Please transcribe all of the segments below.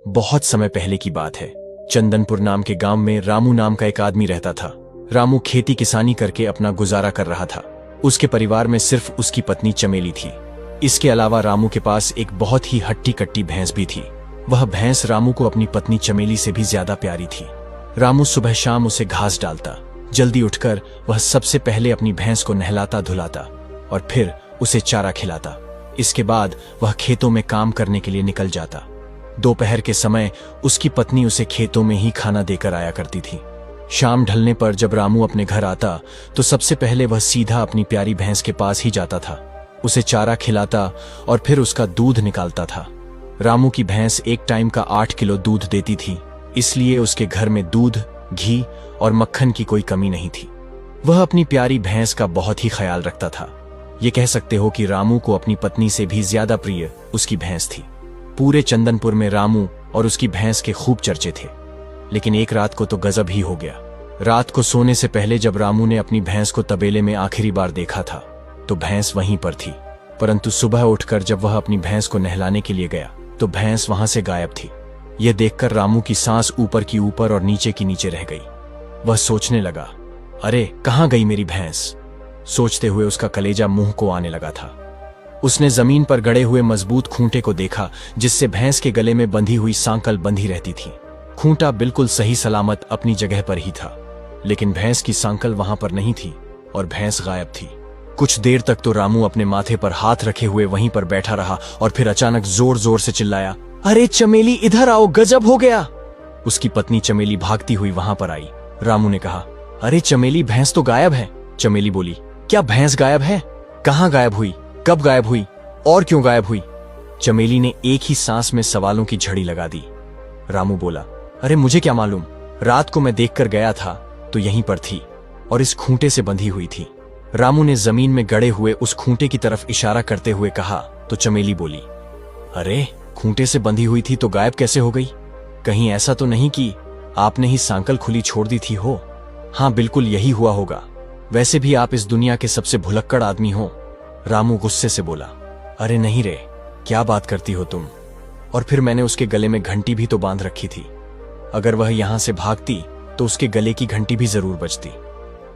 बहुत समय पहले की बात है। चंदनपुर नाम के गांव में रामू नाम का एक आदमी रहता था। रामू खेती किसानी करके अपना गुजारा कर रहा था। उसके परिवार में सिर्फ उसकी पत्नी चमेली थी। इसके अलावा रामू के पास एक बहुत ही हट्टी कट्टी भैंस भी थी। वह भैंस रामू को अपनी पत्नी चमेली से भी ज्यादा प्यारी थी। रामू सुबह शाम उसे घास डालता। जल्दी उठकर वह सबसे पहले अपनी भैंस को नहलाता धुलाता और फिर उसे चारा खिलाता। इसके बाद वह खेतों में काम करने के लिए निकल जाता। दोपहर के समय उसकी पत्नी उसे खेतों में ही खाना देकर आया करती थी। शाम ढलने पर जब रामू अपने घर आता तो सबसे पहले वह सीधा अपनी प्यारी भैंस के पास ही जाता था। उसे चारा खिलाता और फिर उसका दूध निकालता था। रामू की भैंस एक टाइम का 8 किलो दूध देती थी, इसलिए उसके घर में दूध, घी और मक्खन की कोई कमी नहीं थी। वह अपनी प्यारी भैंस का बहुत ही ख्याल रखता था। ये कह सकते हो कि रामू को अपनी पत्नी से भी ज्यादा प्रिय उसकी भैंस थी। पूरे चंदनपुर में रामू और उसकी भैंस के खूब चर्चे थे। लेकिन एक रात को तो गजब ही हो गया। रात को सोने से पहले जब रामू ने अपनी भैंस को तबेले में आखिरी बार देखा था तो भैंस वहीं पर थी, परंतु सुबह उठकर जब वह अपनी भैंस को नहलाने के लिए गया तो भैंस वहां से गायब थी। यह देखकर रामू की सांस ऊपर की ऊपर और नीचे की नीचे रह गई। वह सोचने लगा, अरे कहां गई मेरी भैंस। सोचते हुए उसका कलेजा मुंह को आने लगा था। उसने जमीन पर गड़े हुए मजबूत खूंटे को देखा जिससे भैंस के गले में बंधी हुई सांकल बंधी रहती थी। खूंटा बिल्कुल सही सलामत अपनी जगह पर ही था, लेकिन भैंस की सांकल वहां पर नहीं थी और भैंस गायब थी। कुछ देर तक तो रामू अपने माथे पर हाथ रखे हुए वहीं पर बैठा रहा और फिर अचानक जोर जोर से चिल्लाया, अरे चमेली इधर आओ, गजब हो गया। उसकी पत्नी चमेली भागती हुई वहां पर आई। रामू ने कहा, अरे चमेली भैंस तो गायब है। चमेली बोली, क्या भैंस गायब है? कहां गायब हुई, कब गायब हुई और क्यों गायब हुई? चमेली ने एक ही सांस में सवालों की झड़ी लगा दी। रामू बोला, अरे मुझे क्या मालूम, रात को मैं देखकर गया था तो यहीं पर थी और इस खूंटे से बंधी हुई थी। रामू ने जमीन में गड़े हुए उस खूंटे की तरफ इशारा करते हुए कहा तो चमेली बोली, अरे खूंटे से बंधी हुई थी तो गायब कैसे हो गई? कहीं ऐसा तो नहीं कि आपने ही सांकल खुली छोड़ दी थी हो? हाँ बिल्कुल यही हुआ होगा। वैसे भी आप इस दुनिया के सबसे भुलक्कड़ आदमी हो। रामू गुस्से से बोला, अरे नहीं रे, क्या बात करती हो तुम? और फिर मैंने उसके गले में घंटी भी तो बांध रखी थी। अगर वह यहां से भागती तो उसके गले की घंटी भी जरूर बजती।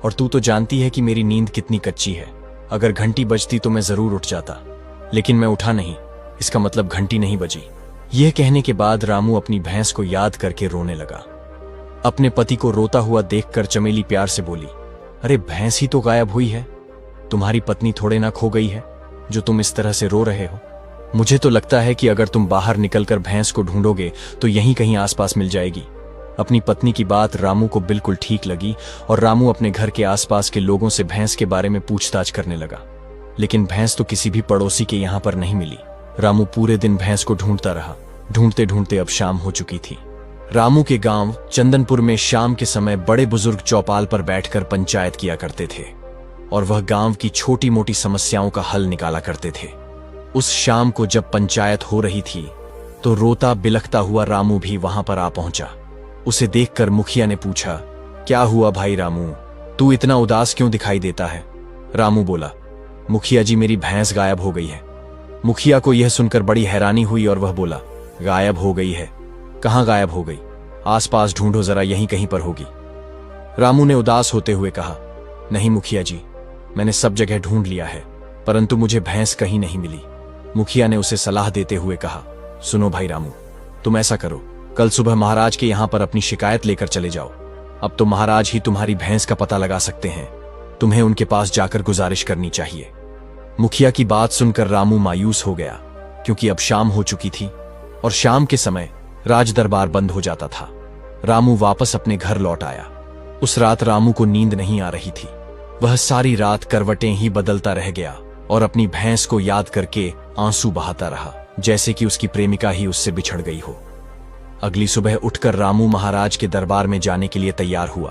और तू तो जानती है कि मेरी नींद कितनी कच्ची है। अगर घंटी बजती तो मैं जरूर उठ जाता, लेकिन मैं उठा नहीं, इसका मतलब घंटी नहीं बजी। यह कहने के बाद रामू अपनी भैंस को याद करके रोने लगा। अपने पति को रोता हुआ देखकर चमेली प्यार से बोली, अरे भैंस ही तो गायब हुई है, तुम्हारी पत्नी थोड़े ना खो गई है जो तुम इस तरह से रो रहे हो। मुझे तो लगता है कि अगर तुम बाहर निकलकर भैंस को ढूंढोगे तो यहीं कहीं आसपास मिल जाएगी। अपनी पत्नी की बात रामू को बिल्कुल ठीक लगी और रामू अपने घर के आसपास के लोगों से भैंस के बारे में पूछताछ करने लगा। लेकिन भैंस तो किसी भी पड़ोसी के यहाँ पर नहीं मिली। रामू पूरे दिन भैंस को ढूंढता रहा। ढूंढते ढूंढते अब शाम हो चुकी थी। रामू के गांव चंदनपुर में शाम के समय बड़े बुजुर्ग चौपाल पर बैठकर पंचायत किया करते थे और वह गांव की छोटी मोटी समस्याओं का हल निकाला करते थे। उस शाम को जब पंचायत हो रही थी तो रोता बिलखता हुआ रामू भी वहां पर आ पहुंचा। उसे देखकर मुखिया ने पूछा, क्या हुआ भाई रामू, तू इतना उदास क्यों दिखाई देता है? रामू बोला, मुखिया जी मेरी भैंस गायब हो गई है। मुखिया को यह सुनकर बड़ी हैरानी हुई और वह बोला, गायब हो गई है? कहां गायब हो गई? आसपास ढूंढो जरा, यहीं कहीं पर होगी। रामू ने उदास होते हुए कहा, नहीं मुखिया जी, मैंने सब जगह ढूंढ लिया है, परंतु मुझे भैंस कहीं नहीं मिली। मुखिया ने उसे सलाह देते हुए कहा, सुनो भाई रामू, तुम ऐसा करो, कल सुबह महाराज के यहां पर अपनी शिकायत लेकर चले जाओ। अब तो महाराज ही तुम्हारी भैंस का पता लगा सकते हैं। तुम्हें उनके पास जाकर गुजारिश करनी चाहिए। मुखिया की बात सुनकर रामू मायूस हो गया, क्योंकि अब शाम हो चुकी थी और शाम के समय राज दरबार बंद हो जाता था। रामू वापस अपने घर लौट आया। उस रात रामू को नींद नहीं आ रही थी। वह सारी रात करवटें ही बदलता रह गया और अपनी भैंस को याद करके आंसू बहाता रहा, जैसे कि उसकी प्रेमिका ही उससे बिछड़ गई हो। अगली सुबह उठकर रामू महाराज के दरबार में जाने के लिए तैयार हुआ।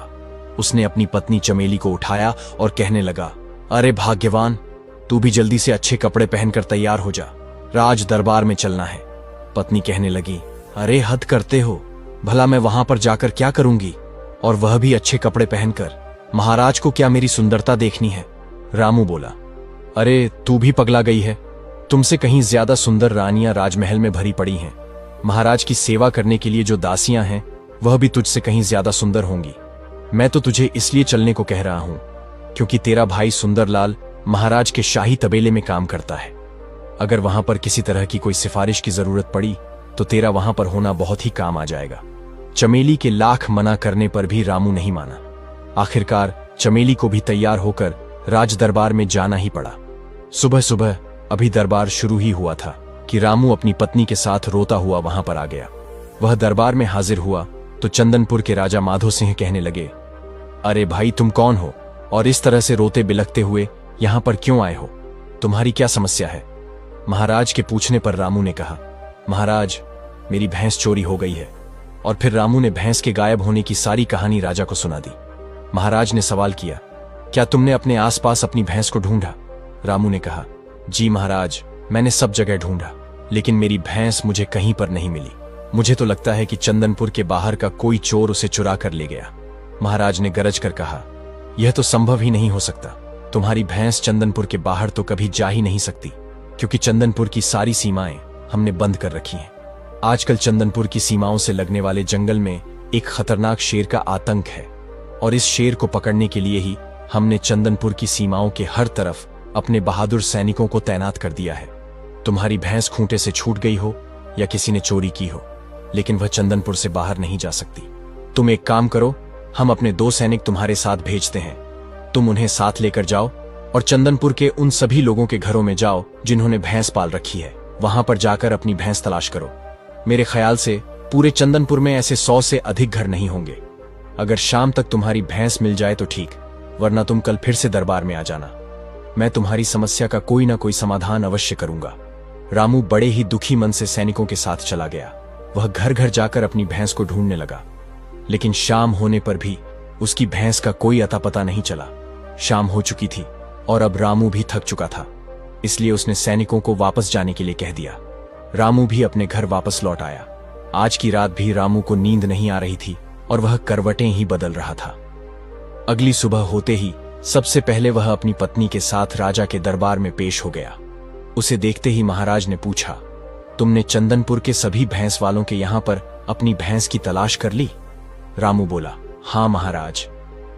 उसने अपनी पत्नी चमेली को उठाया और कहने लगा, अरे भाग्यवान, तू भी जल्दी से अच्छे कपड़े पहनकर तैयार हो जा, राज दरबार में चलना है। पत्नी कहने लगी, अरे हद करते हो, भला मैं वहां पर जाकर क्या करूंगी, और वह भी अच्छे कपड़े पहनकर? महाराज को क्या मेरी सुंदरता देखनी है? रामू बोला, अरे तू भी पगला गई है, तुमसे कहीं ज्यादा सुंदर रानियां राजमहल में भरी पड़ी हैं। महाराज की सेवा करने के लिए जो दासियां हैं वह भी तुझसे कहीं ज्यादा सुंदर होंगी। मैं तो तुझे इसलिए चलने को कह रहा हूं क्योंकि तेरा भाई सुंदरलाल महाराज के शाही तबेले में काम करता है। अगर वहां पर किसी तरह की कोई सिफारिश की जरूरत पड़ी तो तेरा वहां पर होना बहुत ही काम आ जाएगा। चमेली के लाख मना करने पर भी रामू नहीं माना। आखिरकार चमेली को भी तैयार होकर राज दरबार में जाना ही पड़ा। सुबह सुबह अभी दरबार शुरू ही हुआ था कि रामू अपनी पत्नी के साथ रोता हुआ वहां पर आ गया। वह दरबार में हाजिर हुआ तो चंदनपुर के राजा माधो सिंह कहने लगे, अरे भाई तुम कौन हो और इस तरह से रोते बिलखते हुए यहां पर क्यों आए हो? तुम्हारी क्या समस्या है? महाराज के पूछने पर रामू ने कहा, महाराज मेरी भैंस चोरी हो गई है। और फिर रामू ने भैंस के गायब होने की सारी कहानी राजा को सुना दी। महाराज ने सवाल किया, क्या तुमने अपने आसपास अपनी भैंस को ढूंढा? रामू ने कहा, जी महाराज मैंने सब जगह ढूंढा लेकिन मेरी भैंस मुझे कहीं पर नहीं मिली। मुझे तो लगता है कि चंदनपुर के बाहर का कोई चोर उसे चुरा कर ले गया। महाराज ने गरज कर कहा, यह तो संभव ही नहीं हो सकता। तुम्हारी भैंस चंदनपुर के बाहर तो कभी जा ही नहीं सकती क्योंकि चंदनपुर की सारी सीमाएं हमने बंद कर रखी हैं। आजकल चंदनपुर की सीमाओं से लगने वाले जंगल में एक खतरनाक शेर का आतंक है और इस शेर को पकड़ने के लिए ही हमने चंदनपुर की सीमाओं के हर तरफ अपने बहादुर सैनिकों को तैनात कर दिया है। तुम्हारी भैंस खूंटे से छूट गई हो या किसी ने चोरी की हो, लेकिन वह चंदनपुर से बाहर नहीं जा सकती। तुम एक काम करो, हम अपने 2 सैनिक तुम्हारे साथ भेजते हैं। तुम उन्हें साथ लेकर जाओ और चंदनपुर के उन सभी लोगों के घरों में जाओ जिन्होंने भैंस पाल रखी है। वहां पर जाकर अपनी भैंस तलाश करो। मेरे ख्याल से पूरे चंदनपुर में ऐसे 100 से अधिक घर नहीं होंगे। अगर शाम तक तुम्हारी भैंस मिल जाए तो ठीक, वरना तुम कल फिर से दरबार में आ जाना। मैं तुम्हारी समस्या का कोई ना कोई समाधान अवश्य करूंगा। रामू बड़े ही दुखी मन से सैनिकों के साथ चला गया। वह घर घर जाकर अपनी भैंस को ढूंढने लगा, लेकिन शाम होने पर भी उसकी भैंस का कोई अता पता नहीं चला। शाम हो चुकी थी और अब रामू भी थक चुका था, इसलिए उसने सैनिकों को वापस जाने के लिए कह दिया। रामू भी अपने घर वापस लौट आया। आज की रात भी रामू को नींद नहीं आ रही थी और वह करवटें ही बदल रहा था। अगली सुबह होते ही सबसे पहले वह अपनी पत्नी के साथ राजा के दरबार में पेश हो गया। उसे देखते ही महाराज ने पूछा, तुमने चंदनपुर के सभी भैंस वालों के यहां पर अपनी भैंस की तलाश कर ली? रामू बोला, हाँ महाराज,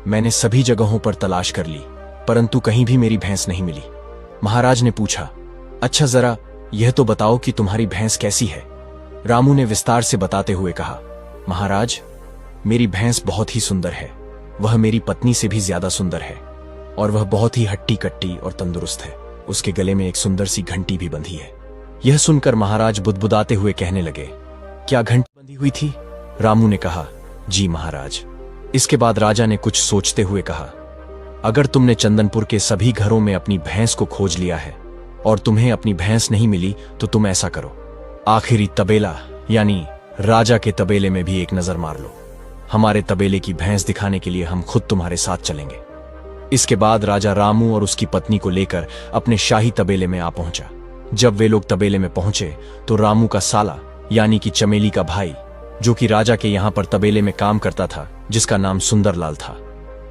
मैंने सभी जगहों पर तलाश कर ली परंतु कहीं भी मेरी भैंस नहीं मिली। महाराज ने पूछा, अच्छा जरा यह तो बताओ कि तुम्हारी भैंस कैसी है? रामू ने विस्तार से बताते हुए कहा, महाराज मेरी भैंस बहुत ही सुंदर है। वह मेरी पत्नी से भी ज्यादा सुंदर है और वह बहुत ही हट्टी कट्टी और तंदुरुस्त है। उसके गले में एक सुंदर सी घंटी भी बंधी है। यह सुनकर महाराज बुदबुदाते हुए कहने लगे, क्या घंटी बंधी हुई थी? रामू ने कहा, जी महाराज। इसके बाद राजा ने कुछ सोचते हुए कहा, अगर तुमने चंदनपुर के सभी घरों में अपनी भैंस को खोज लिया है और तुम्हें अपनी भैंस नहीं मिली तो तुम ऐसा करो, आखिरी तबेला यानी राजा के तबेले में भी एक नजर मार लो। हमारे तबेले की भैंस दिखाने के लिए हम खुद तुम्हारे साथ चलेंगे। इसके बाद राजा रामू और उसकी पत्नी को लेकर अपने शाही तबेले में आ पहुंचा। जब वे लोग तबेले में पहुंचे तो रामू का साला यानी कि चमेली का भाई, जो कि राजा के यहां पर तबेले में काम करता था, जिसका नाम सुंदरलाल था,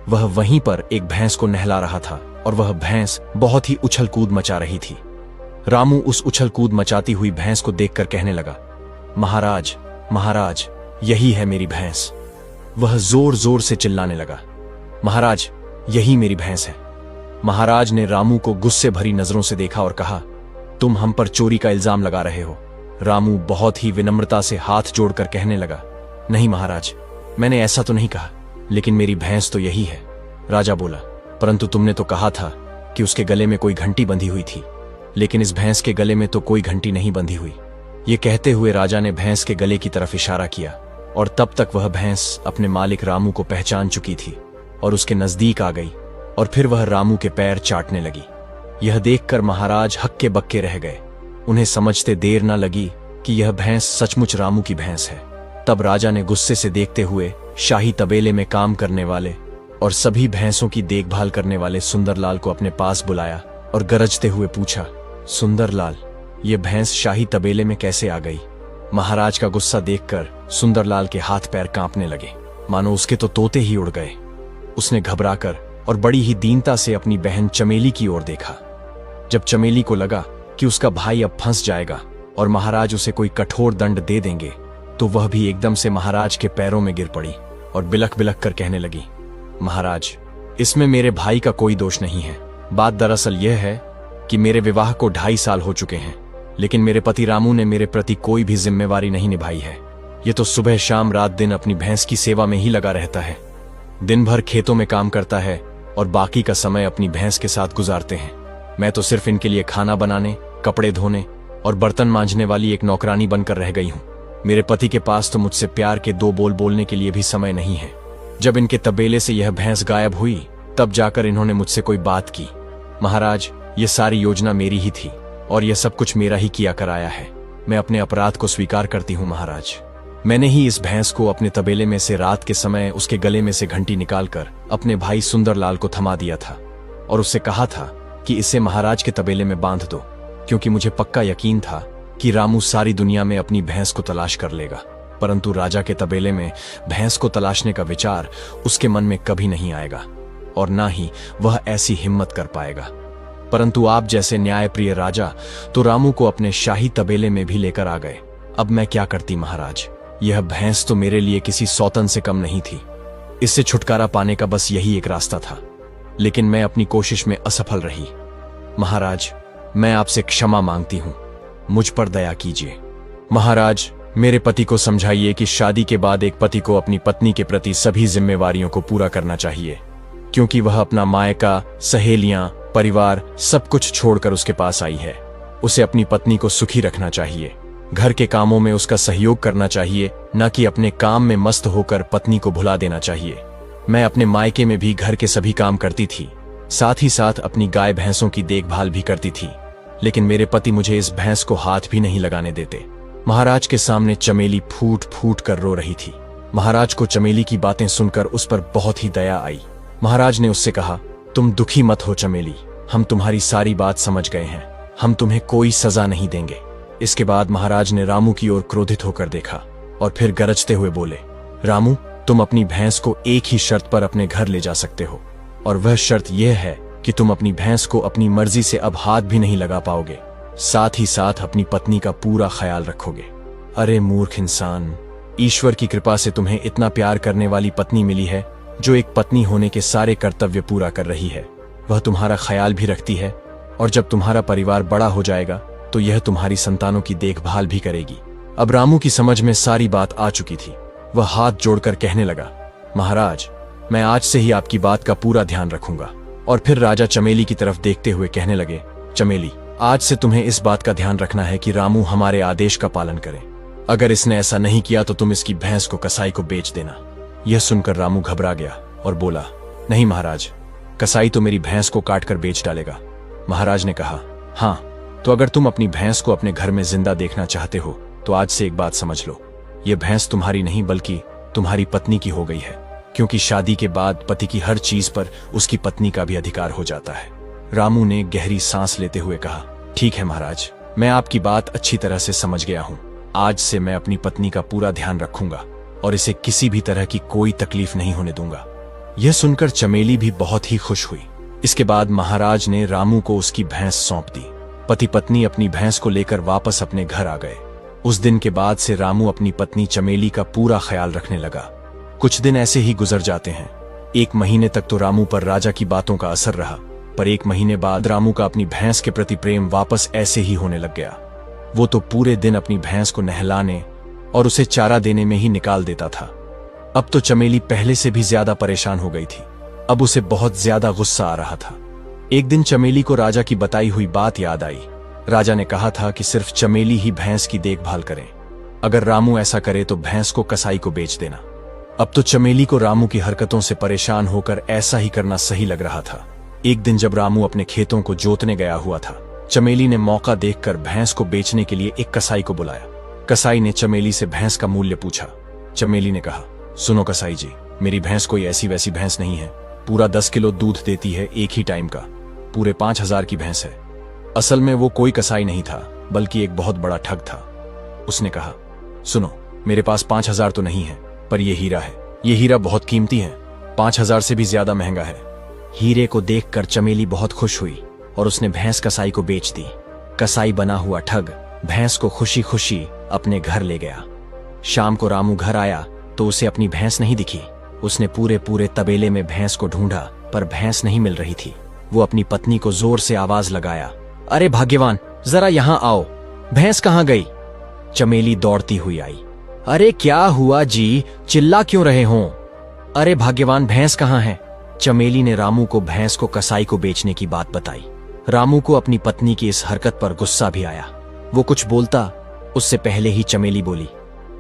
वह वहीं पर एक भैंस को नहला रहा था और वह भैंस बहुत ही उछल कूद मचा रही थी। रामू उस उछल कूद मचाती हुई भैंस को देखकर कहने लगा, महाराज महाराज यही है मेरी भैंस। वह जोर जोर से चिल्लाने लगा, महाराज यही मेरी भैंस है। महाराज ने रामू को गुस्से भरी नजरों से देखा और कहा, तुम हम पर चोरी का इल्जाम लगा रहे हो। रामू बहुत ही विनम्रता से हाथ जोड़कर कहने लगा, नहीं महाराज, मैंने ऐसा तो नहीं कहा, लेकिन मेरी भैंस तो यही है। राजा बोला, परंतु तुमने तो कहा था कि उसके गले में कोई घंटी बंधी हुई थी, लेकिन इस भैंस के गले में तो कोई घंटी नहीं बंधी हुई। ये कहते हुए राजा ने भैंस के गले की तरफ इशारा किया और तब तक वह भैंस अपने मालिक रामू को पहचान चुकी थी और उसके नजदीक आ गई और फिर वह रामू के पैर चाटने लगी। यह देखकर महाराज हक्के बक्के रह गए। उन्हें समझते देर न लगी कि यह भैंस सचमुच रामू की भैंस है। तब राजा ने गुस्से से देखते हुए शाही तबेले में काम करने वाले और सभी भैंसों की देखभाल करने वाले सुंदरलाल को अपने पास बुलाया और गरजते हुए पूछा, सुंदरलाल, ये भैंस शाही तबेले में कैसे आ गई? महाराज का गुस्सा देखकर सुंदरलाल के हाथ पैर कांपने लगे, मानो उसके तो तोते ही उड़ गए। उसने घबराकर और बड़ी ही दीनता से अपनी बहन चमेली की ओर देखा। जब चमेली को लगा कि उसका भाई अब फंस जाएगा और महाराज उसे कोई कठोर दंड दे देंगे, तो वह भी एकदम से महाराज के पैरों में गिर पड़ी और बिलख बिलख कर कहने लगी, महाराज, इसमें मेरे भाई का कोई दोष नहीं है। बात दरअसल यह है कि मेरे विवाह को 2.5 साल हो चुके हैं, लेकिन मेरे पति रामू ने मेरे प्रति कोई भी जिम्मेवारी नहीं निभाई है। ये तो सुबह शाम रात दिन अपनी भैंस की सेवा में ही लगा रहता है। दिन भर खेतों में काम करता है और बाकी का समय अपनी भैंस के साथ गुजारते हैं। मैं तो सिर्फ इनके लिए खाना बनाने, कपड़े धोने और बर्तन मांजने वाली एक नौकरानी बनकर रह गई हूं। मेरे पति के पास तो मुझसे प्यार के 2 बोल बोलने के लिए भी समय नहीं है। जब इनके तबेले से यह भैंस गायब हुई, तब जाकर इन्होंने मुझसे कोई बात की। महाराज, ये सारी योजना मेरी ही थी और यह सब कुछ मेरा ही किया कराया है। मैं अपने अपराध को स्वीकार करती हूँ महाराज। मैंने ही इस भैंस को अपने तबेले में से रात के समय उसके गले में से घंटी निकालकर अपने भाई सुंदरलाल को थमा दिया था और उससे कहा था कि इसे महाराज के तबेले में बांध दो, क्योंकि मुझे पक्का यकीन था कि रामू सारी दुनिया में अपनी भैंस को तलाश कर लेगा। परंतु राजा के तबेले में भैंस को तलाशने का विचार उसके मन में कभी नहीं आएगा और ना ही वह ऐसी हिम्मत कर पाएगा। परंतु आप जैसे न्यायप्रिय राजा तो रामू को अपने शाही तबेले में भी लेकर आ गए। अब मैं क्या करती महाराज? यह भैंस तो मेरे लिए किसी सौतन से कम नहीं थी। इससे छुटकारा पाने का बस यही एक रास्ता था, लेकिन मैं अपनी कोशिश में असफल रही। महाराज, मैं आपसे क्षमा मांगती हूं, मुझ पर दया कीजिए। महाराज, मेरे पति को समझाइए कि शादी के बाद एक पति को अपनी पत्नी के प्रति सभी जिम्मेवारियों को पूरा करना चाहिए, क्योंकि वह अपना मायका, सहेलियां, परिवार सब कुछ छोड़कर उसके पास आई है। उसे अपनी पत्नी को सुखी रखना चाहिए, घर के कामों में उसका सहयोग करना चाहिए, न कि अपने काम में मस्त होकर पत्नी को भुला देना चाहिए। मैं अपने मायके में भी घर के सभी काम करती थी, साथ ही साथ अपनी गाय भैंसों की देखभाल भी करती थी, लेकिन मेरे पति मुझे इस भैंस को हाथ भी नहीं लगाने देते। महाराज के सामने चमेली फूट फूट कर रो रही थी। महाराज को चमेली की बातें सुनकर उस पर बहुत ही दया आई। महाराज ने उससे कहा, तुम दुखी मत हो चमेली, हम तुम्हारी सारी बात समझ गए हैं, हम तुम्हें कोई सजा नहीं देंगे। इसके बाद महाराज ने रामू की ओर क्रोधित होकर देखा और फिर गरजते हुए बोले, रामू, तुम अपनी भैंस को एक ही शर्त पर अपने घर ले जा सकते हो, और वह शर्त यह है कि तुम अपनी भैंस को अपनी मर्जी से अब हाथ भी नहीं लगा पाओगे, साथ ही साथ अपनी पत्नी का पूरा ख्याल रखोगे। अरे मूर्ख इंसान, ईश्वर की कृपा से तुम्हें इतना प्यार करने वाली पत्नी मिली है, जो एक पत्नी होने के सारे कर्तव्य पूरा कर रही है। वह तुम्हारा ख्याल भी रखती है, और जब तुम्हारा परिवार बड़ा हो जाएगा तो यह तुम्हारी संतानों की देखभाल भी करेगी। अब रामू की समझ में सारी बात आ चुकी थी। वह हाथ जोड़कर कहने लगा, महाराज, मैं आज से ही आपकी बात का पूरा ध्यान रखूंगा। और फिर राजा चमेली की तरफ देखते हुए कहने लगे, चमेली, आज से तुम्हें इस बात का ध्यान रखना है कि रामू हमारे आदेश का पालन करे। अगर इसने ऐसा नहीं किया तो तुम इसकी भैंस को कसाई को बेच देना। यह सुनकर रामू घबरा गया और बोला, नहीं महाराज, कसाई तो मेरी भैंस को काटकर बेच डालेगा। महाराज ने कहा, हाँ, तो अगर तुम अपनी भैंस को अपने घर में जिंदा देखना चाहते हो तो आज से एक बात समझ लो, यह भैंस तुम्हारी नहीं बल्कि तुम्हारी पत्नी की हो गई है, क्योंकि शादी के बाद पति की हर चीज पर उसकी पत्नी का भी अधिकार हो जाता है। रामू ने गहरी सांस लेते हुए कहा, ठीक है महाराज, मैं आपकी बात अच्छी तरह से समझ गया हूँ। आज से मैं अपनी पत्नी का पूरा ध्यान रखूंगा और इसे किसी भी तरह की कोई तकलीफ नहीं होने दूंगा। यह सुनकर चमेली भी बहुत ही खुश हुई। इसके बाद महाराज ने रामू को उसकी भैंस सौंप दी। पति पत्नी अपनी भैंस को लेकर वापस अपने घर आ गए। उस दिन के बाद से रामू अपनी पत्नी चमेली का पूरा ख्याल रखने लगा। कुछ दिन ऐसे ही गुजर जाते हैं। 1 महीने तक तो रामू पर राजा की बातों का असर रहा, पर 1 महीने बाद रामू का अपनी भैंस के प्रति प्रेम वापस ऐसे ही होने लग गया। वो तो पूरे दिन अपनी भैंस को नहलाने और उसे चारा देने में ही निकाल देता था। अब तो चमेली पहले से भी ज्यादा परेशान हो गई थी। अब उसे बहुत ज्यादा गुस्सा आ रहा था। एक दिन चमेली को राजा की बताई हुई बात याद आई। राजा ने कहा था कि सिर्फ चमेली ही भैंस की देखभाल करें। अगर रामू ऐसा करे तो भैंस को कसाई को बेच देना। अब तो चमेली को रामू की हरकतों से परेशान होकर ऐसा ही करना सही लग रहा था। एक दिन जब रामू अपने खेतों को जोतने गया हुआ था, चमेली ने मौका देखकर भैंस को बेचने के लिए एक कसाई को बुलाया। कसाई ने चमेली से भैंस का मूल्य पूछा। चमेली ने कहा, सुनो कसाई जी, मेरी भैंस कोई ऐसी वैसी भैंस नहीं है। पूरा 10 किलो दूध देती है एक ही टाइम का। पूरे 5000 की भैंस है। असल में वो कोई कसाई नहीं था, बल्कि एक बहुत बड़ा ठग था। उसने कहा, सुनो, मेरे पास 5000 तो नहीं है, पर यह हीरा है। ये हीरा बहुत कीमती है, 5000 से भी ज्यादा महंगा है। हीरे को देखकर चमेली बहुत खुश हुई और उसने भैंस कसाई को बेच दी। कसाई बना हुआ ठग भैंस को खुशी खुशी अपने घर ले गया। शाम को रामू घर आया तो उसे अपनी भैंस नहीं दिखी। उसने पूरे पूरे तबेले में भैंस को ढूंढा पर भैंस नहीं मिल रही थी। वो अपनी पत्नी को जोर से आवाज लगाया, अरे भाग्यवान, जरा यहां आओ, भैंस कहां गई? चमेली दौड़ती हुई आई। अरे क्या हुआ जी, चिल्ला क्यों रहे हो? अरे भाग्यवान, भैंस कहां है? चमेली ने रामू को भैंस को कसाई को बेचने की बात बताई। रामू को अपनी पत्नी की इस हरकत पर गुस्सा भी आया। वो कुछ बोलता उससे पहले ही चमेली बोली,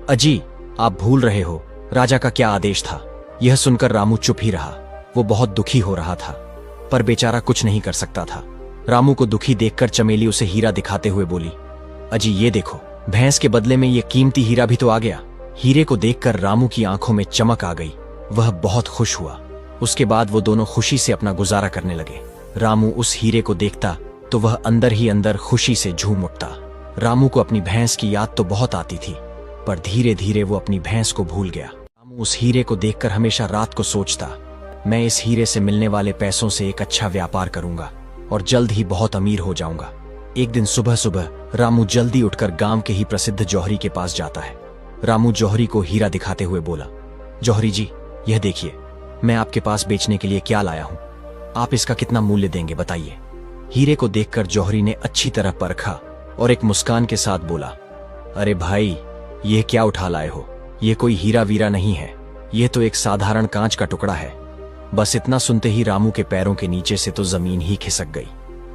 अजी आप भूल रहे हो, राजा का क्या आदेश था? यह सुनकर रामू चुप ही रहा। वो बहुत दुखी हो रहा था पर बेचारा कुछ नहीं कर सकता था। रामू को दुखी देखकर चमेली उसे हीरा दिखाते हुए बोली, अजी ये देखो, भैंस के बदले में ये कीमती हीरा भी तो आ गया। हीरे को देखकर रामू की आंखों में चमक आ गई। वह बहुत खुश हुआ। उसके बाद वो दोनों खुशी से अपना गुजारा करने लगे। रामू उस हीरे को देखता तो वह अंदर ही अंदर खुशी से झूम उठता। रामू को अपनी भैंस की याद तो बहुत आती थी पर धीरे धीरे वो अपनी भैंस को भूल गया। रामू उस हीरे को देखकर हमेशा रात को सोचता, मैं इस हीरे से मिलने वाले पैसों से एक अच्छा व्यापार करूंगा और जल्द ही बहुत अमीर हो जाऊंगा। एक दिन सुबह सुबह रामू जल्दी उठकर गांव के ही प्रसिद्ध जौहरी के पास जाता है। रामू जौहरी को हीरा दिखाते हुए बोला, जौहरी जी यह देखिए, मैं आपके पास बेचने के लिए क्या लाया हूं, आप इसका कितना मूल्य देंगे बताइए। हीरे को देखकर जौहरी ने अच्छी तरह परखा और एक मुस्कान के साथ बोला, अरे भाई, यह क्या उठा लाए हो? यह कोई हीरा वीरा नहीं है, यह तो एक साधारण कांच का टुकड़ा है। बस इतना सुनते ही रामू के पैरों के नीचे से तो जमीन ही खिसक गई,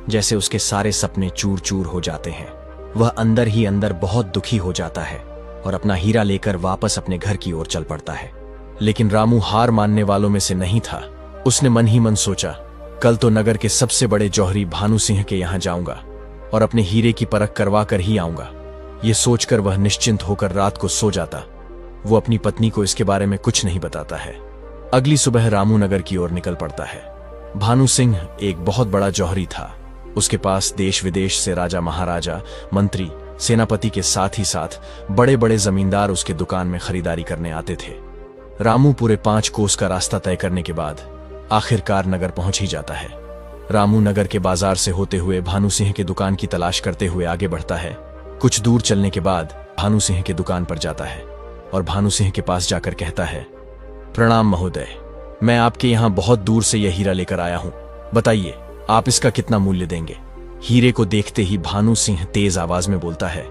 जैसे उसके सारे सपने चूर चूर हो जाते हैं। वह अंदर ही अंदर बहुत दुखी हो जाता है और अपना हीरा लेकर वापस अपने घर की ओर चल पड़ता है। लेकिन रामू हार मानने वालों में से नहीं था। उसने मन ही मन सोचा, कल तो नगर के सबसे बड़े जौहरी भानु सिंह के यहां जाऊंगा और अपने हीरे की परख करवा कर ही आऊंगा। ये सोचकर वह निश्चिंत होकर रात को सो जाता। वो अपनी पत्नी को इसके बारे में कुछ नहीं बताता है। अगली सुबह रामू नगर की ओर निकल पड़ता है। भानु सिंह एक बहुत बड़ा जौहरी था। उसके पास देश विदेश से राजा महाराजा, मंत्री, सेनापति के साथ ही साथ बड़े बड़े जमींदार उसके दुकान में खरीदारी करने आते थे। रामू पूरे 5 कोस का रास्ता तय करने के बाद आखिरकार नगर पहुंच ही जाता है। रामू नगर के बाजार से होते हुए भानु सिंह के दुकान की तलाश करते हुए आगे बढ़ता है। कुछ दूर चलने के बाद भानु सिंह के दुकान पर जाता है और भानु सिंह के पास जाकर कहता है, प्रणाम महोदय, मैं आपके यहाँ बहुत दूर से यह हीरा लेकर आया हूँ, बताइए आप इसका कितना मूल्य देंगे? हीरे को देखते ही भानु सिंह तेज आवाज में बोलता है,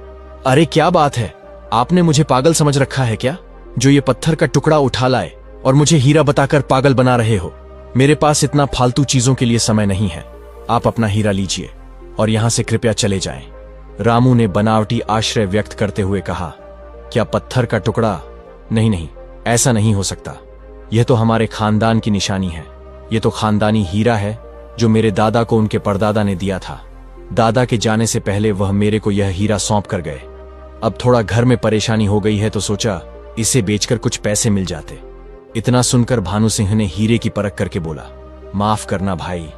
अरे क्या बात है, आपने मुझे पागल समझ रखा है क्या, जो ये पत्थर का टुकड़ा उठा लाए और मुझे हीरा बताकर पागल बना रहे हो? मेरे पास इतना फालतू चीजों के लिए समय नहीं है। आप अपना हीरा लीजिए और यहां से कृपया चले जाएं। रामू ने बनावटी आश्रय व्यक्त करते हुए कहा, क्या पत्थर का टुकड़ा? नहीं नहीं, ऐसा नहीं हो सकता। यह तो हमारे खानदान की निशानी है। यह तो खानदानी हीरा है जो मेरे दादा को उनके परदादा ने दिया था। दादा के जाने से पहले वह मेरे को यह हीरा सौंप कर गए। अब थोड़ा घर में परेशानी हो गई है तो सोचा इसे बेचकर कुछ पैसे मिल जाते। इतना सुनकर भानु सिंह ने हीरे की परख करके बोला, माफ करना भाई,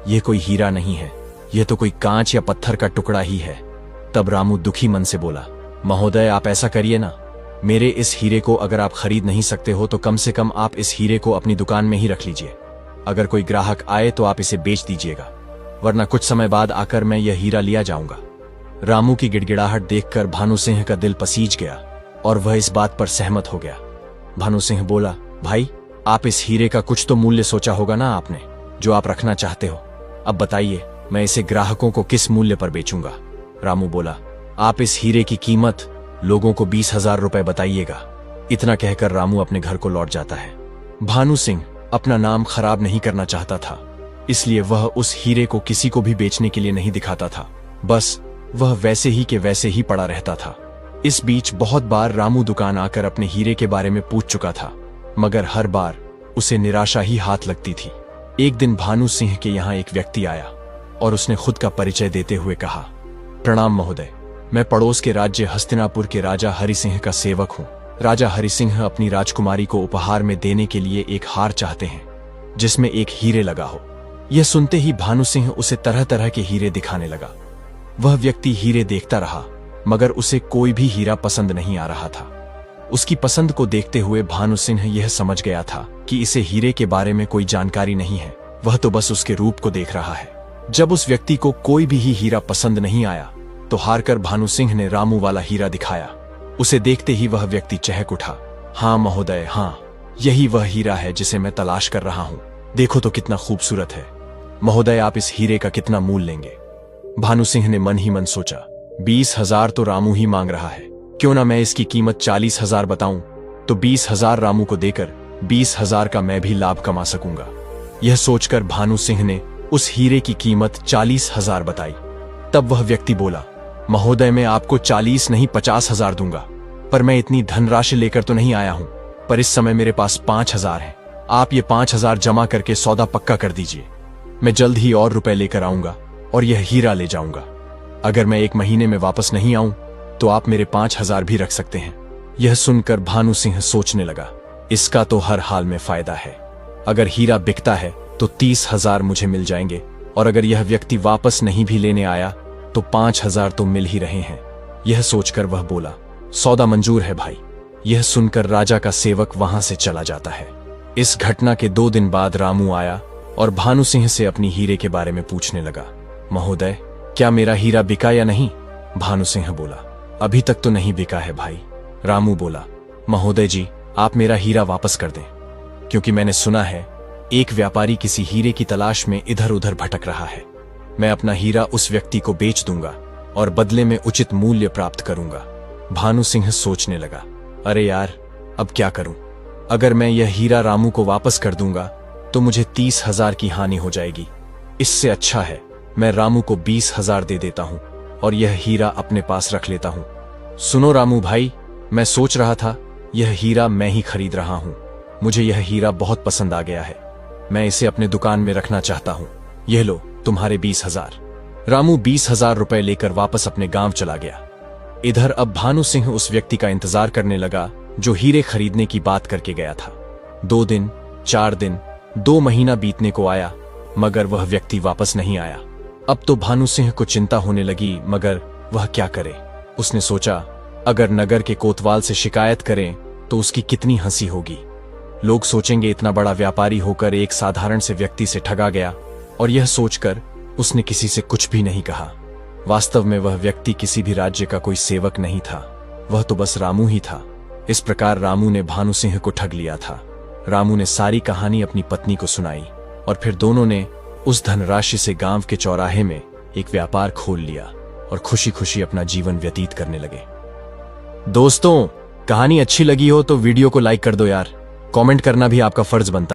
यह कोई हीरा नहीं है, यह तो कोई कांच या पत्थर का टुकड़ा ही है। तब रामू दुखी मन से बोला, महोदय आप ऐसा करिए ना, मेरे इस हीरे को अगर आप खरीद नहीं सकते हो तो कम से कम आप इस हीरे को अपनी दुकान में ही रख लीजिए। अगर कोई ग्राहक आए तो आप इसे बेच दीजिएगा, वरना कुछ समय बाद आकर मैं यह हीरा लिया जाऊंगा। रामू की गिड़गिड़ाहट देखकर भानु सिंह का दिल पसीज गया और वह इस बात पर सहमत हो गया। भानु सिंह बोला, भाई आप इस हीरे का कुछ तो मूल्य सोचा होगा ना आपने, जो आप रखना चाहते हो। अब बताइए मैं इसे ग्राहकों को किस मूल्य पर बेचूंगा? रामू बोला, आप इस हीरे की कीमत लोगों को 20,000 रुपए बताइएगा। इतना कहकर रामू अपने घर को लौट जाता है। भानु सिंह अपना नाम खराब नहीं करना चाहता था, इसलिए वह उस हीरे को किसी को भी बेचने के लिए नहीं दिखाता था। बस वह वैसे ही के वैसे ही पड़ा रहता था। इस बीच बहुत बार रामू दुकान आकर अपने हीरे के बारे में पूछ चुका था, मगर हर बार उसे निराशा ही हाथ लगती थी। एक दिन भानु सिंह के यहाँ एक व्यक्ति आया और उसने खुद का परिचय देते हुए कहा, प्रणाम महोदय, मैं पड़ोस के राज्य हस्तिनापुर के राजा हरि सिंह का सेवक हूँ। राजा हरि सिंह अपनी राजकुमारी को उपहार में देने के लिए एक हार चाहते हैं जिसमें एक हीरे लगा हो। यह सुनते ही भानु सिंह उसे तरह तरह के हीरे दिखाने लगा। वह व्यक्ति हीरे देखता रहा मगर उसे कोई भी हीरा पसंद नहीं आ रहा था। उसकी पसंद को देखते हुए भानु सिंह यह समझ गया था कि इसे हीरे के बारे में कोई जानकारी नहीं है, वह तो बस उसके रूप को देख रहा है। जब उस व्यक्ति को कोई भी हीरा पसंद नहीं आया तो हारकर भानु सिंह ने रामू वाला हीरा दिखाया। उसे देखते ही वह व्यक्ति चहक उठा। हाँ महोदय, हाँ, यही वह हीरा है जिसे मैं तलाश कर रहा हूं। देखो तो कितना खूबसूरत है। महोदय, आप इस हीरे का कितना मूल्य लेंगे? भानु सिंह ने मन ही मन सोचा, 20,000 तो रामू ही मांग रहा है, क्यों ना मैं इसकी कीमत 40,000 बताऊं, तो 20,000 रामू को देकर 20,000 का मैं भी लाभ कमा सकूंगा। यह सोचकर भानु सिंह ने उस हीरे की कीमत 40,000 बताई। तब वह व्यक्ति बोला, महोदय, मैं आपको 40 नहीं 50,000 दूंगा, पर मैं इतनी धनराशि लेकर तो नहीं आया हूं, पर इस समय मेरे पास 5,000 है। आप ये 5,000 जमा करके सौदा पक्का कर दीजिए। मैं जल्द ही और रुपए लेकर आऊंगा और यह हीरा ले जाऊंगा। अगर मैं 1 महीने में वापस नहीं आऊं तो आप मेरे 5,000 भी रख सकते हैं। यह सुनकर भानु सिंह सोचने लगा, इसका तो हर हाल में फायदा है। अगर हीरा बिकता है तो 30,000 मुझे मिल जाएंगे, और अगर यह व्यक्ति वापस नहीं भी लेने आया तो 5,000 तो मिल ही रहे हैं। यह सोचकर वह बोला, सौदा मंजूर है भाई। यह सुनकर राजा का सेवक वहां से चला जाता है। इस घटना के 2 दिन बाद रामू आया और भानु सिंह से अपनी हीरे के बारे में पूछने लगा। महोदय, क्या मेरा हीरा बिका या नहीं? भानु सिंह बोला, अभी तक तो नहीं बिका है भाई। रामू बोला, महोदय जी, आप मेरा हीरा वापस कर दें, क्योंकि मैंने सुना है एक व्यापारी किसी हीरे की तलाश में इधर उधर भटक रहा है। मैं अपना हीरा उस व्यक्ति को बेच दूंगा और बदले में उचित मूल्य प्राप्त करूंगा। भानु सिंह सोचने लगा, अरे यार, अब क्या करूं? अगर मैं यह हीरा रामू को वापस कर दूंगा तो मुझे 30,000 की हानि हो जाएगी। इससे अच्छा है मैं रामू को 20,000 दे देता हूं और यह हीरा अपने पास रख लेता हूं। सुनो रामू भाई, मैं सोच रहा था यह हीरा मैं ही खरीद रहा हूं। मुझे यह हीरा बहुत पसंद आ गया है। मैं इसे अपने दुकान में रखना चाहता हूं। यह लो तुम्हारे 20,000। रामू 20,000 रुपए लेकर वापस अपने गांव चला गया। इधर अब भानु सिंह उस व्यक्ति का इंतजार करने लगा जो हीरे खरीदने की बात करके गया था। 2 दिन, 4 दिन, 2 महीना बीतने को आया, मगर वह व्यक्ति वापस नहीं आया। अब तो भानु सिंह को चिंता होने लगी, मगर वह क्या करे? उसने सोचा, अगर नगर के कोतवाल से शिकायत करें तो उसकी कितनी हंसी होगी। लोग सोचेंगे इतना बड़ा व्यापारी होकर एक साधारण से व्यक्ति से ठगा गया, और यह सोचकर उसने किसी से कुछ भी नहीं कहा। वास्तव में वह व्यक्ति किसी भी राज्य का कोई सेवक नहीं था, वह तो बस रामू ही था। इस प्रकार रामू ने भानु सिंह को ठग लिया था। रामू ने सारी कहानी अपनी पत्नी को सुनाई और फिर दोनों ने उस धनराशि से गांव के चौराहे में एक व्यापार खोल लिया और खुशी खुशी अपना जीवन व्यतीत करने लगे। दोस्तों, कहानी अच्छी लगी हो तो वीडियो को लाइक कर दो यार। कमेंट करना भी आपका फर्ज बनता है।